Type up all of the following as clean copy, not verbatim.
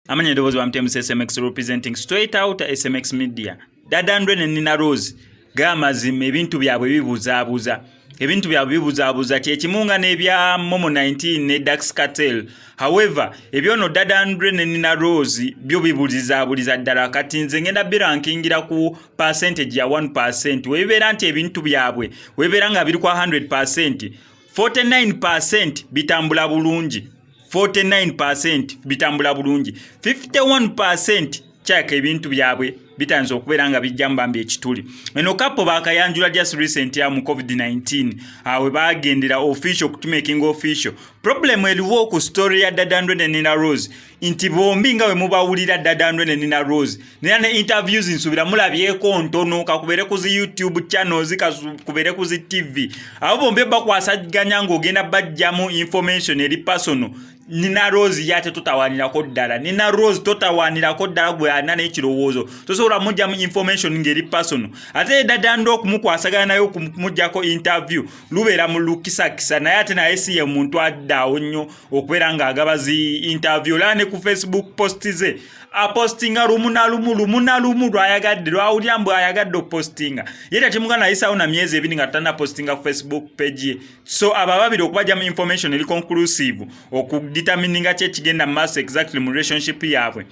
Amanya eddoboozi wa Mutemu SMX representing straight out SMX Media. Dada Ndwe ne Nina Rose gamazima ebintu byabwe bibuzaabuza. Ebintu byabwe bibuzaabuza kyekimunga n'ebya Momo 19 ne Dax Cartel. However, ebyono Dada Ndwe ne Nina Rose byo bibulizaabuliza ddala kati nze ngenda birankingira ku percentage ya 1%. Webibeera nti ebintu byabwe webibeera nga biri kwa 100%. 49% bitambula bulungi. 49% bitambula bulungi. 51% kyaka ebintu byabwe bitanze okubeera nga bijja mbamba ekituli. Eno kapo bakayanjula just recent ya mu COVID-19 awe bagendera official kutumaking official. Problem eliwo ku story ya Dada Ndwe ne Nina Rose inti bombi nga we mubawulira Dada Ndwe ne Nina Rose ne interviews nsubira mulabyeko ntono kakubere ku YouTube channels kakubere ku TV abo bombi bakwasaganya ng'ogenda bajjamu information eri personal. Nina Rose yate totawanirako ddala. Nina Rose totawanirako ddala gwe alina n'ekirowoozo tosobola mujjamu information ngeri personal. Ate Dada Ndwe okumukwasagana nayo kumujjako interview lubeera mu lukisakisa naye ate naye si ye muntu addaawo nnyo okubeera ng'agaba zi interview. Olaba ne ku Facebook post ze apostinga lumu na lumu lwayagadde lwawulira mbu ayagadde opostinga ye takimuga nayisaawo na myezi ebiri nga tatana postinga ku Facebook page ye. So aba babiri okubajjamu information eri conclusive okudetermininga ki ekigenda mu maaso exactly mu relationship yaabwe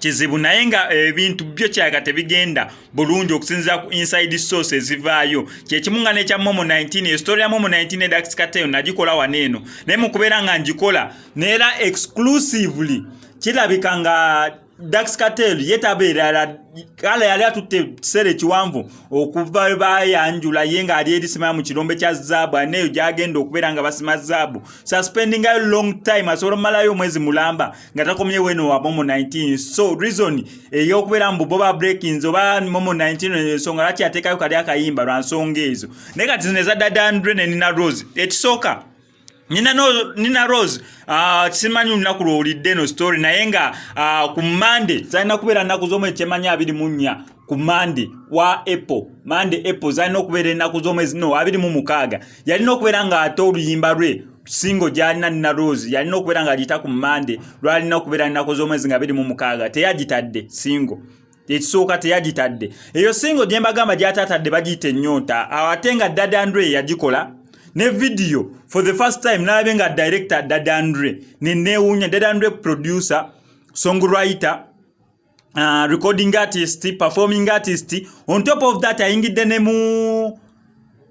kizibu naye nga ebintu byo kyaga tebigenda bulungi okusinziira ku inside sources zivaayo kyekimunga n'ekya Momo 19 estory ya Momo 19 ne Dax Cartel nagikola waneeno naye mu kubeera nga ngikola neera exclusively kirabika nga Dax Cartel yetabeera kala yali atutte sere kiwanvu okuva bayanjula yenga ali erisima mu kirombe kya zaabu neyo gyagenda okubeera nga basima zaabu suspending a long time asobola malayo mwezi mulamba nga takomye weno wa Momo 19. So reason eyokubeera mbu boba breakings oba Momo 19 ensonga laki atekayo kali akayimba lwa nsonga ezo naye kati zineza Dada Ndwe ne Nina Rose ekisooka Nina Rose simanyi lunaku lwowulidde eno story naye nga ku Monday zalina kubeera nnaku z'omwezi kyemanya 24 ku Monday wa Apple zalina okubeera ennaku z'omwezi 26 yalina okubeera nga ate oluyimba lwe single gyalina Nina Rose yalina okubeera nga agiyita ku Monday lwalina okubeera ennaku z'omwezi nga 26 teyagitadde single ekisooka teyagitadde eyo single gye mbagamba gy'ataatadde bagiyita ennyonta ate nga Dada Ndwe yagikola ne video for the first time nalabe nga director Dada Ndwe nenewunya Dada Ndwe producer songwriter recording artist performing artist on top of that ayingidde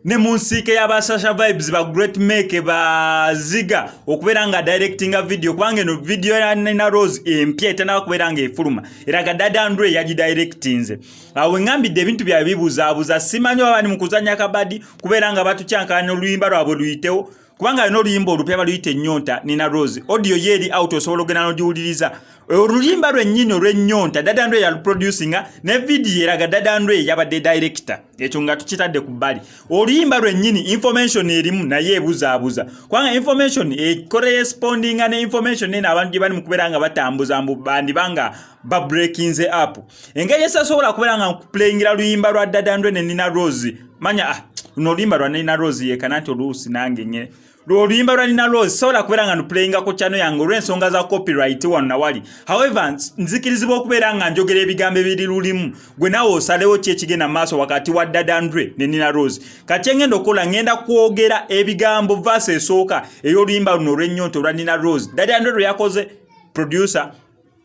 ne munsike y'abasasha vibes ba great make ba ziga okubeera nga directing a video kubanga eno video ya Nina Rose empya etana okubeera nga efuluma era ga Dada Ndwe yagidirectinze awe ngambidde ebintu bya bibuzaabuza simanyi abani mu kuzanya kabadi kubeera nga batukyankanya oluyimba lwabwe luyitewo kubanga eno oluyimba olupya baluyite ennyonta Nina Rose audio yeri out osobola ogenda n'ogiwuliriza oluyimba lwennyini olw'ennyonta Dada Ndwe yaluproducinga ne video eraga Dada Ndwe yabadde director ekyo nga tukitadde ku bbali oluyimba lwennyini information erimu naye ebuzaabuza kubanga information correspondinga ne information eno abantu gye bali mu kubeera nga batambuza mbu bandibanga babreakinze up engeri esasobola kubeera nga kuplayingira luyimba lwa Dada Ndwe ne Nina Rose manya luno oluyimba lwa Nina Rose yekana nti oluusi nange nye oluyimba lwa Nina Rose sobola kubeera nga nuplayinga ku channel yange olw'ensonga za copyright wano na wali. However nzikirizibwa okubeera nga njogera ebigambo ebiri lulimu gwe nawe osalewo ki ekigenda maaso wakati wa Dada Ndwe ne Nina Rose kati engenda okukola ngenda kwogera ebigambo verse esooka ey'oluyimba luno olw'ennyonta olwa Nina Rose Dada Ndwe lwe yakoze producer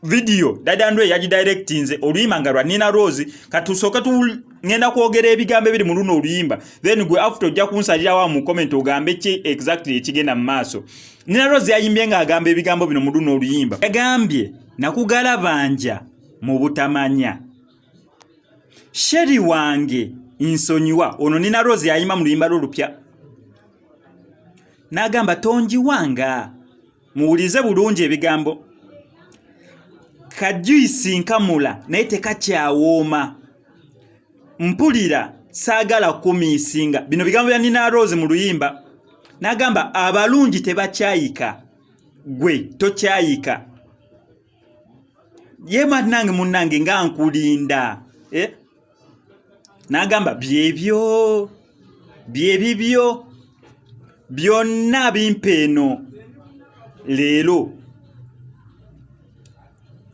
video Dada Ndwe yagidirectinze oluyimba nga lwa Nina Rose katusooka ngenda kwogera ebigambo ebiri mu luno oluyimba then gwe after ojja kunsalira wa mu comment ogambe ki exactly ekigenda mu maaso. Nina Rose yayimbye nga agamba ebigambo bino mu luno oluyimba yagambye nakugalabanja mu butamanya sheri wange nsonyiwa ono Nina Rose yayimba mu luyimba lulupya n'agamba tonjiwanga muwulize bulungi ebigambo kajuisi nkamula naye tekakyawooma mpulira saagala kumiisinga bino bigambo bya Nina Rose mu luyimba n'agamba abalungi tebakyayika gwe tokyayika ye nange munnange nga nkulinda n'agamba byebyo byebibyo byonna bimpeeno leero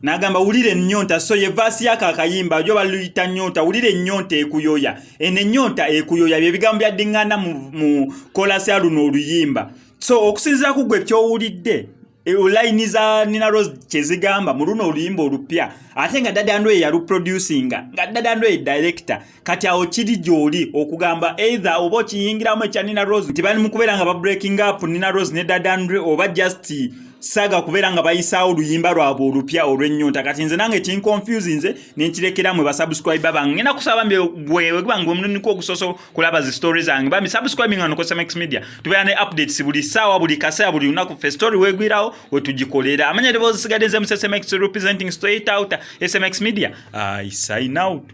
Nagamba ulire ennyonta so ye verse yaka akayimba jo baluyita nnyonta ulire ennyonta ekuyoya ene ennyonta ekuyoya bye bigambo bya dingana mu chorus ya luno oluyimba so okusinza kugwe kyowulidde line za Nina Rose chezigamba mu luno oluyimba olupya ate nga Daddy Andrew yaluproducinga nga Daddy Andrew director kati awo kiri gyoli okugamba either oba kiyingiramu ekya Nina Rose nti bali mu kubeera nga ba breaking up Nina Rose ne Daddy Andrew oba just saga kubeera nga bayisaawo oluyimba lwabwe olupya olw'ennyonta kati nze nange tinconfuse nze nenkirekeramu basubscribe bange ngenda kusaba bwe bange omuluniko ogusoso kulaba zi stories zange bami subscribing on SMX Media tubeera ne updates buli saawa buli kaseera buli lunaku fe story wegwirawo wetugikolera amanya tebozisigadde nze mu SMX representing straight out SMX Media I sign out.